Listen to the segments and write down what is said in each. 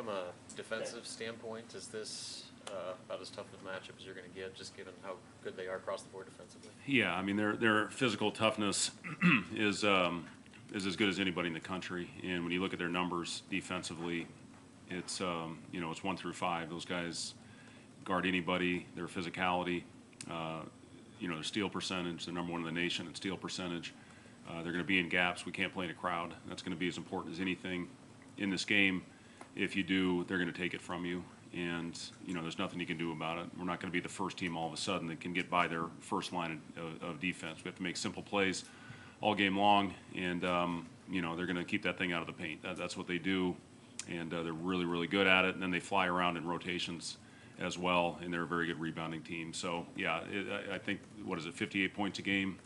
From a defensive standpoint, is this about as tough a matchup as you're going to get, just given how good they are across the board defensively? Yeah, I mean their physical toughness is as good as anybody in the country, and when you look at their numbers defensively, it's it's 1 through 5. Those guys guard anybody. Their physicality, their steal percentage, they're number 1 in the nation in steal percentage. They're going to be in gaps. We can't play in a crowd. That's going to be as important as anything in this game. If you do, they're going to take it from you, and there's nothing you can do about it. We're not going to be the first team all of a sudden that can get by their first line of defense. We have to make simple plays all game long, and they're going to keep that thing out of the paint. That's what they do, and they're really, really good at it. And then they fly around in rotations as well, and they're a very good rebounding team. So yeah, I think 58 points a game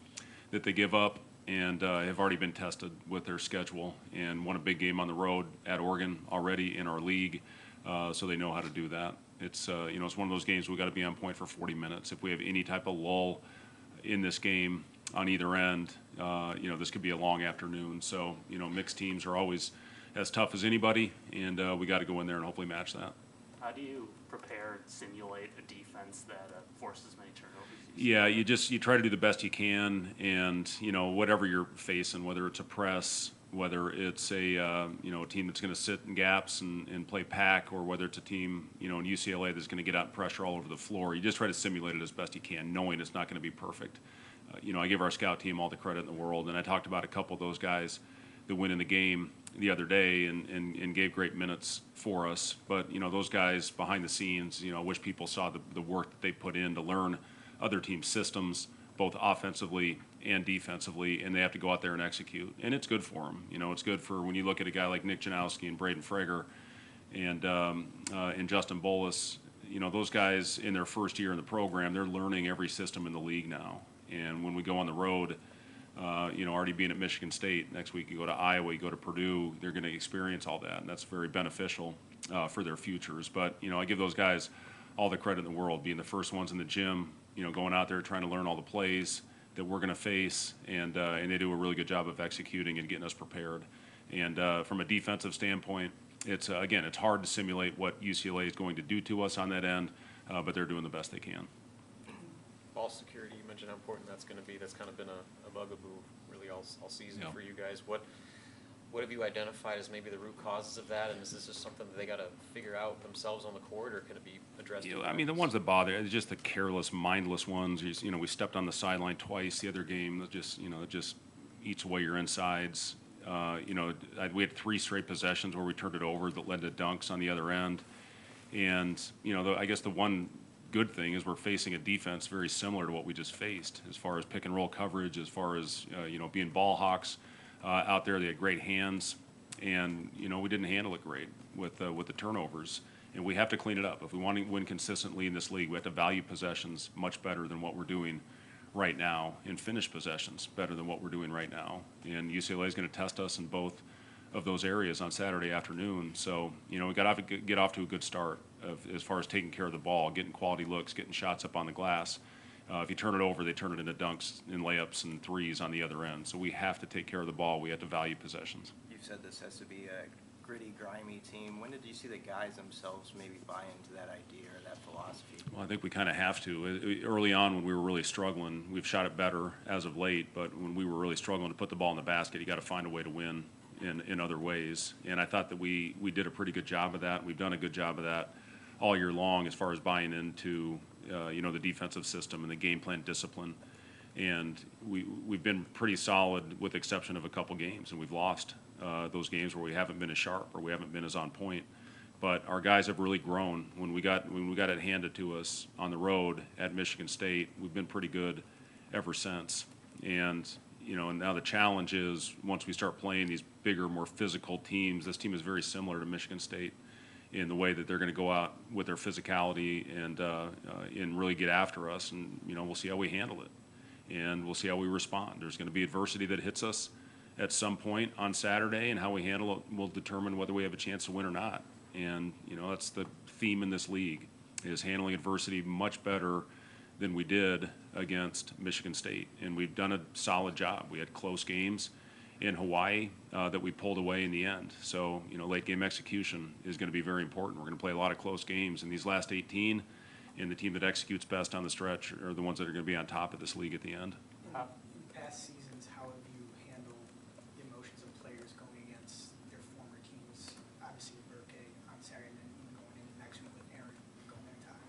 that they give up, and have already been tested with their schedule and won a big game on the road at Oregon already in our league, so they know how to do that. It's it's one of those games we've got to be on point for 40 minutes. If we have any type of lull in this game on either end, this could be a long afternoon. So mixed teams are always as tough as anybody, and we got to go in there and hopefully match that. How do you prepare and simulate a defense that forces many turnovers? Yeah, you try to do the best you can, and whatever you're facing, whether it's a press, whether it's a team that's going to sit in gaps and play pack, or whether it's a team in UCLA that's going to get out and pressure all over the floor, you just try to simulate it as best you can, knowing it's not going to be perfect. I give our scout team all the credit in the world, and I talked about a couple of those guys that went in the game the other day and gave great minutes for us. But those guys behind the scenes, I wish people saw the work that they put in to learn other team systems, both offensively and defensively, and they have to go out there and execute. And it's good for them. It's good for when you look at a guy like Nick Janowski and Braden Frager and Justin Bolus. Those guys in their first year in the program, they're learning every system in the league now. And when we go on the road, already being at Michigan State, next week you go to Iowa, you go to Purdue, they're going to experience all that, and that's very beneficial for their futures. But, I give those guys all the credit in the world, being the first ones in the gym, going out there trying to learn all the plays that we're going to face, and they do a really good job of executing and getting us prepared. And from a defensive standpoint, it's hard to simulate what UCLA is going to do to us on that end, but they're doing the best they can. Ball security, you mentioned how important that's going to be. That's kind of been a bugaboo really all season for you guys. What have you identified as maybe the root causes of that, and is this just something that they got to figure out themselves on the court, or can it be addressed? I mean, the ones that bother, just the careless, mindless ones. We stepped on the sideline twice the other game. That just eats away your insides. We had 3 straight possessions where we turned it over that led to dunks on the other end. And I guess the one good thing is we're facing a defense very similar to what we just faced, as far as pick and roll coverage, as far as being ball hawks out there. They had great hands, and we didn't handle it great with the turnovers. And we have to clean it up if we want to win consistently in this league. We have to value possessions much better than what we're doing right now, and finish possessions better than what we're doing right now. And UCLA is going to test us in both of those areas on Saturday afternoon. So we got to get off to a good start as far as taking care of the ball, getting quality looks, getting shots up on the glass. If you turn it over, they turn it into dunks and layups and threes on the other end. So we have to take care of the ball. We have to value possessions. You've said this has to be a gritty, grimy team. When did you see the guys themselves maybe buy into that idea or that philosophy? Well, I think we kind of have to. Early on when we were really struggling, we've shot it better as of late, but when we were really struggling to put the ball in the basket, you got to find a way to win in other ways. And I thought that we did a pretty good job of that. We've done a good job of that all year long as far as buying into the defensive system and the game plan discipline. And we've been pretty solid with the exception of a couple games, and we've lost those games where we haven't been as sharp or we haven't been as on point. But our guys have really grown. When we got it handed to us on the road at Michigan State, we've been pretty good ever since. And and now the challenge is once we start playing these bigger, more physical teams, this team is very similar to Michigan State in the way that they're going to go out with their physicality and really get after us. And we'll see how we handle it, and we'll see how we respond. There's going to be adversity that hits us at some point on Saturday, and how we handle it will determine whether we have a chance to win or not. And that's the theme in this league, is handling adversity much better than we did against Michigan State, and we've done a solid job. We had close games, in Hawaii that we pulled away in the end. So, you know, late game execution is going to be very important. We're going to play a lot of close games. And these last 18, and the team that executes best on the stretch are the ones that are going to be on top of this league at the end. In past seasons, how have you handled the emotions of players going against their former teams? Obviously, with Berke on Saturday, and then even going into next week with Ahron going into time.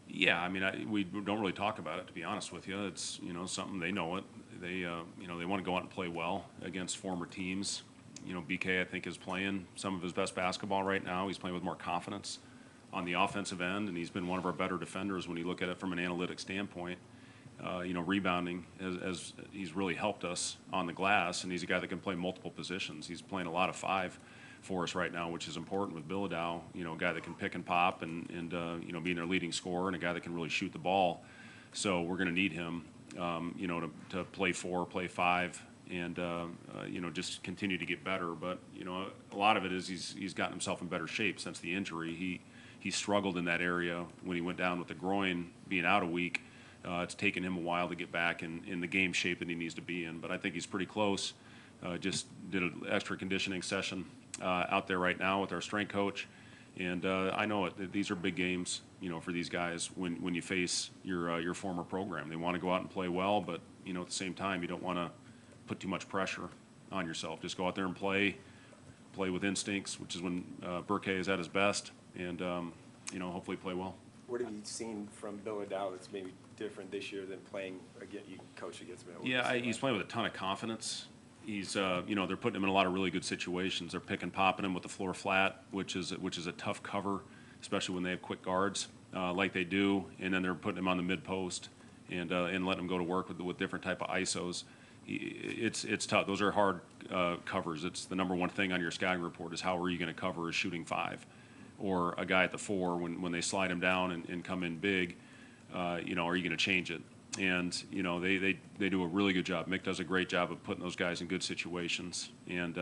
Yeah, I mean, we don't really talk about it, to be honest with you. It's, you know, something they know it. They, you know, they want to go out and play well against former teams. You know, BK, I think, is playing some of his best basketball right now. He's playing with more confidence on the offensive end, and he's been one of our better defenders when you look at it from an analytic standpoint. You know, rebounding as he's really helped us on the glass, and he's a guy that can play multiple positions. He's playing a lot of 5 for us right now, which is important with Bilodeau, you know, a guy that can pick and pop and you know, being their leading scorer, and a guy that can really shoot the ball. So we're going to need him, you know, to play 4, play 5, and you know, just continue to get better. But you know, a lot of it is he's gotten himself in better shape since the injury. He struggled in that area when he went down with the groin, being out a week. It's taken him a while to get back in the game shape that he needs to be in. But I think he's pretty close. Just did an extra conditioning session out there right now with our strength coach. And I know these are big games, you know, for these guys when you face your former program. They want to go out and play well, but, you know, at the same time, you don't want to put too much pressure on yourself. Just go out there and play with instincts, which is when Berke is at his best, and, you know, hopefully play well. What have you seen from Bilodeau that's maybe different this year than playing again? You coach against him. Yeah, he's playing with a ton of confidence. He's, you know, they're putting him in a lot of really good situations. They're pick and popping him with the floor flat, which is a tough cover, especially when they have quick guards like they do. And then they're putting him on the mid post and letting him go to work with different type of ISOs. It's tough. Those are hard covers. It's the number one thing on your scouting report is how are you going to cover a shooting 5, or a guy at the 4 when they slide him down and come in big. You know, are you going to change it? And, you know, they do a really good job. Mick does a great job of putting those guys in good situations. And,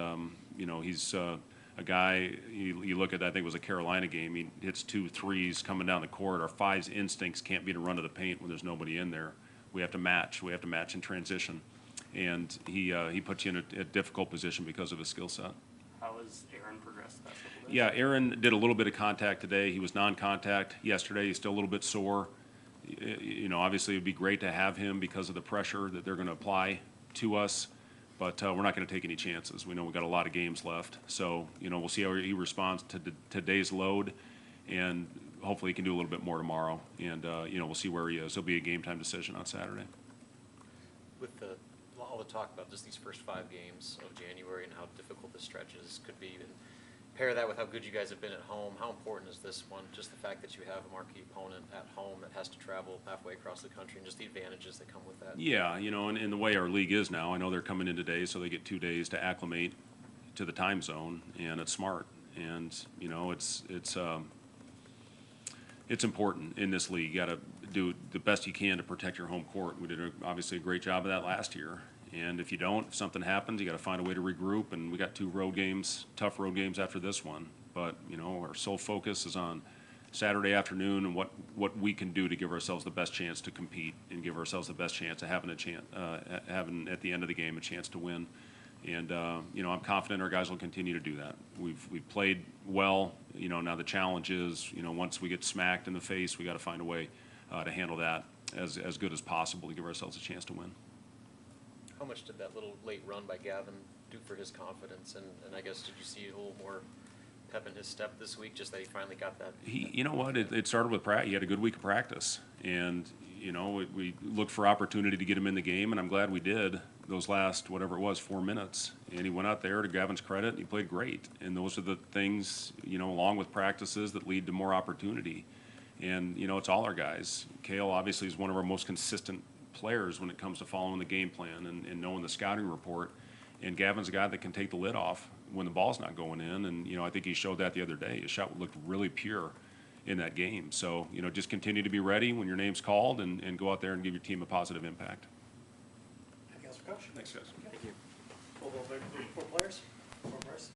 you know, he's a guy, you look at, I think it was a Carolina game, he hits 2 threes coming down the court. Our 5's instincts can't be to run to the paint when there's nobody in there. We have to match. We have to match in transition. And he puts you in a difficult position because of his skill set. How has Ahron progressed that little bit? Yeah, Ahron did a little bit of contact today. He was non-contact yesterday. He's still a little bit sore. You know, obviously it would be great to have him because of the pressure that they're going to apply to us, but we're not going to take any chances. We know we've got a lot of games left. So, you know, we'll see how he responds to today's load, and hopefully he can do a little bit more tomorrow. And, you know, we'll see where he is. It'll be a game time decision on Saturday. With all the talk about just these first 5 games of January and how difficult the stretches could be, and pair that with how good you guys have been at home, how important is this one? Just the fact that you have a marquee opponent at home that has to travel halfway across the country, and just the advantages that come with that. Yeah, you know, and the way our league is now, I know they're coming in today, so they get 2 days to acclimate to the time zone, and it's smart. And, you know, it's important in this league. You got to do the best you can to protect your home court. We did obviously a great job of that last year. And if you don't, if something happens, you got to find a way to regroup. And we got 2 road games, tough road games after this one. But, you know, our sole focus is on Saturday afternoon and what we can do to give ourselves the best chance to compete and give ourselves the best chance of having having at the end of the game a chance to win. And, you know, I'm confident our guys will continue to do that. We've played well. You know, now the challenge is, you know, once we get smacked in the face, we got to find a way to handle that as good as possible to give ourselves a chance to win. How much did that little late run by Gavin do for his confidence? And I guess, did you see a little more pep in his step this week, just that he finally got that? You know what, it started with practice. He had a good week of practice. And, you know, we looked for opportunity to get him in the game, and I'm glad we did those last, whatever it was, 4 minutes. And he went out there, to Gavin's credit, and he played great. And those are the things, you know, along with practices that lead to more opportunity. And, you know, it's all our guys. Kale obviously is one of our most consistent players when it comes to following the game plan and knowing the scouting report. And Gavin's a guy that can take the lid off when the ball's not going in. And, you know, I think he showed that the other day. His shot looked really pure in that game. So, you know, just continue to be ready when your name's called and go out there and give your team a positive impact. Anything else for Coach? Thanks, guys. Thank you. We'll go over to 4 players.